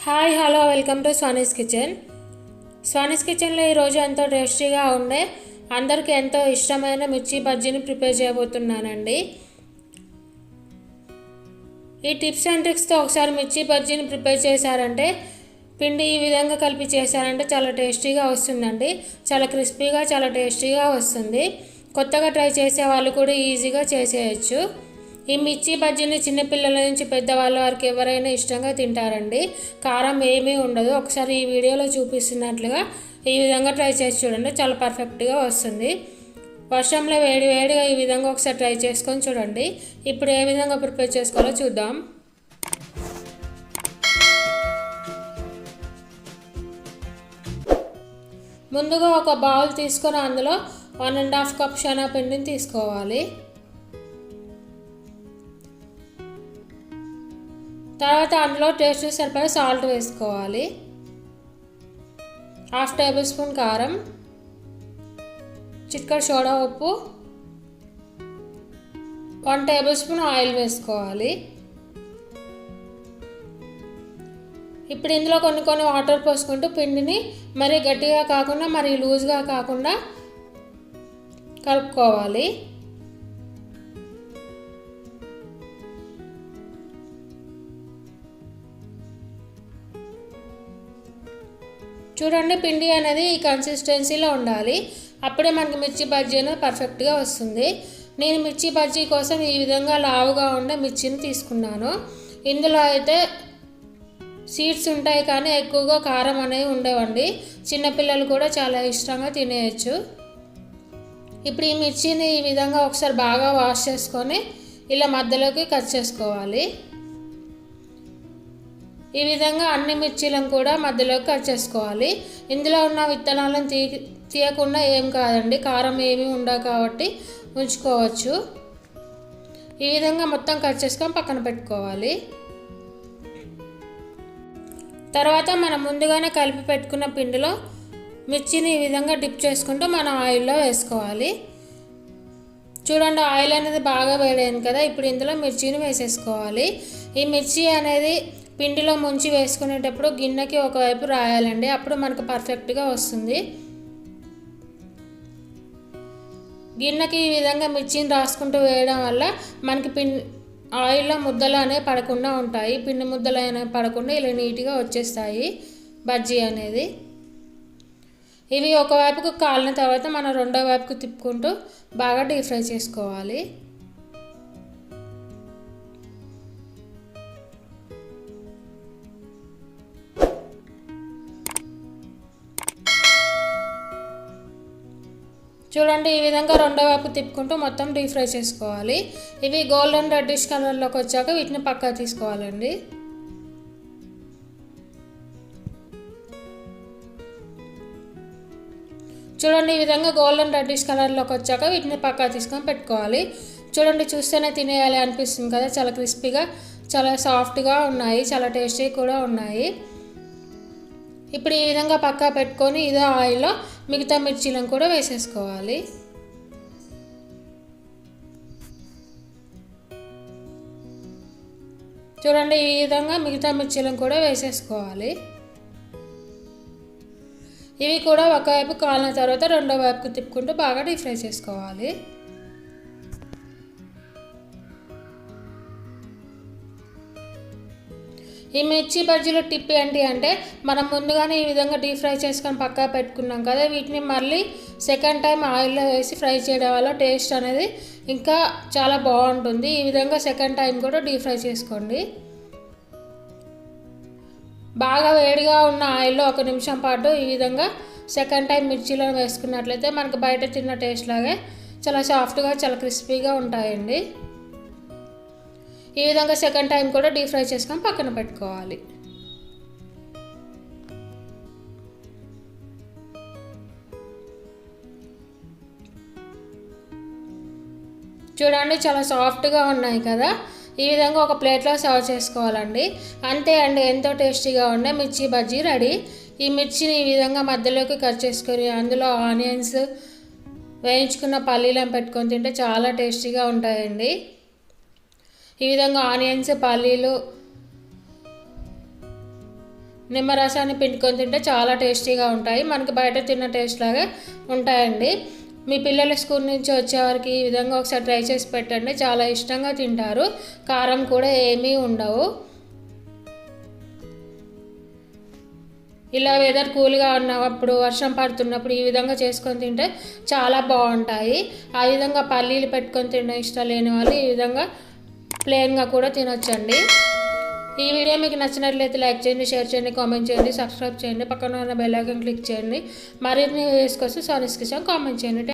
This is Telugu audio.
Hi hello welcome to Swani's kitchen. Swani's కిచెన్లో ఈరోజు ఎంతో టేస్టీగా ఉండే అందరికీ ఎంతో ఇష్టమైన మిర్చి బజ్జీని ప్రిపేర్ చేయబోతున్నానండి. ఈ టిప్స్ అండ్ ట్రిక్స్తో ఒకసారి మిర్చి బజ్జీని ప్రిపేర్ చేశారంటే, పిండి ఈ విధంగా కలిపి చేశారంటే చాలా టేస్టీగా వస్తుందండి. చాలా క్రిస్పీగా చాలా టేస్టీగా వస్తుంది. కొత్తగా ట్రై చేసే వాళ్ళు కూడా ఈజీగా చేసేయచ్చు. ఈ మిర్చి బజ్జీని చిన్నపిల్లల నుంచి పెద్దవాళ్ళ వరకు ఎవరైనా ఇష్టంగా తింటారండి. కారం ఏమీ ఉండదు. ఒకసారి ఈ వీడియోలో చూపిస్తున్నట్లుగా ఈ విధంగా ట్రై చేసి చూడండి, చాలా పర్ఫెక్ట్గా వస్తుంది. వర్షంలో వేడిగా ఈ విధంగా ఒకసారి ట్రై చేసుకొని చూడండి. ఇప్పుడు ఏ విధంగా ప్రిపేర్ చేసుకోవాలో చూద్దాం. ముందుగా ఒక బౌల్ తీసుకొని అందులో 1.5 కప్ శనగపిండిని తీసుకోవాలి. తర్వాత అందులో టేస్ట్ సరిపడా సాల్ట్ వేసుకోవాలి. 1/2 టేబుల్ స్పూన్ కారం, చిటికెడు సోడా ఉప్పు, 1 టేబుల్ స్పూన్ ఆయిల్ వేసుకోవాలి. ఇప్పుడు ఇందులో కొన్ని వాటర్ పోసుకుంటూ పిండిని మరీ గట్టిగా కాకుండా మరీ లూజ్గా కాకుండా కలుపుకోవాలి. చూడండి, పిండి అనేది ఈ కన్సిస్టెన్సీలో ఉండాలి. అప్పుడే మనకి మిర్చి బజ్జీ అనేది పర్ఫెక్ట్గా వస్తుంది. నేను మిర్చి బజ్జీ కోసం ఈ విధంగా లావుగా ఉండే మిర్చిని తీసుకున్నాను. ఇందులో అయితే సీడ్స్ ఉంటాయి కానీ ఎక్కువగా కారం అనేవి ఉండవండి. చిన్నపిల్లలు కూడా చాలా ఇష్టంగా తినేయచ్చు. ఇప్పుడు ఈ మిర్చిని ఈ విధంగా ఒకసారి బాగా వాష్ చేసుకొని ఇలా మధ్యలోకి కట్ చేసుకోవాలి. ఈ విధంగా అన్ని మిర్చీలను కూడా మధ్యలోకి కట్ చేసుకోవాలి. ఇందులో ఉన్న విత్తనాలను తీయకుండా ఏం కాదండి, కారం ఏమీ ఉండవు కాబట్టి ఉంచుకోవచ్చు. ఈ విధంగా మొత్తం కట్ చేసుకొని పక్కన పెట్టుకోవాలి. తర్వాత మనం ముందుగానే కలిపి పెట్టుకున్న పిండిలో మిర్చిని ఈ విధంగా డిప్ చేసుకుంటూ మనం ఆయిల్లో వేసుకోవాలి. చూడండి, ఆయిల్ అనేది బాగా వేడైంది కదా. ఇప్పుడు ఇందులో మిర్చిని వేసేసుకోవాలి. ఈ మిర్చి అనేది పిండిలో ముంచి వేసుకునేటప్పుడు గిన్నెకి ఒకవైపు రాయాలండి, అప్పుడు మనకు పర్ఫెక్ట్గా వస్తుంది. గిన్నెకి ఈ విధంగా మిర్చిని రాసుకుంటూ వేయడం వల్ల మనకి ఆయిల్లో ముద్దలు అనేవి పడకుండా ఉంటాయి. పిండి ముద్దలు అనేవి పడకుండా ఇలా నీట్గా వచ్చేస్తాయి బజ్జీ అనేది. ఇవి ఒకవైపుకు కాలిన తర్వాత మనం రెండో వైపుకు తిప్పుకుంటూ బాగా డీప్ ఫ్రై చేసుకోవాలి. చూడండి, ఈ విధంగా రెండో వైపు తిప్పుకుంటూ మొత్తం డీప్ ఫ్రై చేసుకోవాలి. ఇవి గోల్డెన్ రెడ్డిష్ కలర్లోకి వచ్చాక వీటిని పక్కకు తీసుకోవాలండి. చూడండి, ఈ విధంగా గోల్డెన్ రెడ్డిష్ కలర్లోకి వచ్చాక వీటిని పక్కకు తీసుకొని పెట్టుకోవాలి. చూడండి, చూస్తేనే తినేయాలి అనిపిస్తుంది కదా. చాలా క్రిస్పీగా చాలా సాఫ్ట్గా ఉన్నాయి, చాలా టేస్టీ కూడా ఉన్నాయి. ఇప్పుడు ఈ విధంగా పక్కా పెట్టుకొని ఇదే ఆయిల్లో మిగతా మిర్చీలను కూడా వేసేసుకోవాలి. చూడండి, ఈ విధంగా మిగతా మిర్చీలను కూడా వేసేసుకోవాలి. ఇవి కూడా ఒకవైపు కాలిన తర్వాత రెండో వైపుకు తిప్పుకుంటూ బాగా డీప్ ఫ్రై చేసుకోవాలి. ఈ మిర్చి బజ్జీలో టిప్ ఏంటి అంటే, మనం ముందుగానే ఈ విధంగా డీప్ ఫ్రై చేసుకొని పక్కా పెట్టుకున్నాం కదా, వీటిని మళ్ళీ సెకండ్ టైం ఆయిల్లో వేసి ఫ్రై చేయడం వల్ల టేస్ట్ అనేది ఇంకా చాలా బాగుంటుంది. ఈ విధంగా సెకండ్ టైం కూడా డీప్ ఫ్రై చేసుకోండి. బాగా వేడిగా ఉన్న ఆయిల్లో 1 నిమిషం పాటు ఈ విధంగా సెకండ్ టైం మిర్చిలో వేసుకున్నట్లయితే మనకు బయట తిన్న టేస్ట్ లాగే చాలా సాఫ్ట్గా చాలా క్రిస్పీగా ఉంటాయండి. ఈ విధంగా సెకండ్ టైం కూడా డీప్ ఫ్రై చేసుకొని పక్కన పెట్టుకోవాలి. చూడండి, చాలా సాఫ్ట్గా ఉన్నాయి కదా. ఈ విధంగా ఒక ప్లేట్లో సర్వ్ చేసుకోవాలండి. అంతే అండి, ఎంతో టేస్టీగా ఉండే మిర్చి బజ్జీ రెడీ. ఈ మిర్చిని ఈ విధంగా మధ్యలోకి కట్ చేసుకొని అందులో ఆనియన్స్, వేయించుకున్న పల్లీలను పెట్టుకొని తింటే చాలా టేస్టీగా ఉంటాయండి. ఈ విధంగా ఆనియన్స్, పల్లీలు నిమ్మరసాన్ని పిండుకొని తింటే చాలా టేస్టీగా ఉంటాయి. మనకి బయట తిన్న టేస్ట్ లాగే ఉంటాయండి. మీ పిల్లల స్కూల్ నుంచి వచ్చేవారికి ఈ విధంగా ఒకసారి ట్రై చేసి పెట్టండి, చాలా ఇష్టంగా తింటారు. కారం కూడా ఏమీ ఉండవు. ఇలా వెదర్ కూల్గా ఉన్నప్పుడు, వర్షం పడుతున్నప్పుడు ఈ విధంగా చేసుకొని తింటే చాలా బాగుంటాయి. ఆ విధంగా పల్లీలు పెట్టుకొని తినడం ఇష్టం లేని వాళ్ళు ఈ విధంగా ప్లెయిన్గా కూడా తినొచ్చండి. ఈ వీడియో మీకు నచ్చినట్లయితే లైక్ చేయండి, షేర్ చేయండి, కామెంట్ చేయండి, సబ్స్క్రైబ్ చేయండి, పక్కన ఉన్న బెల్ ఐకాన్ క్లిక్ చేయండి. మరిన్ని వీడియోస్ కోసం సోనీస్ కిచెన్ కామెంట్ చేయండి.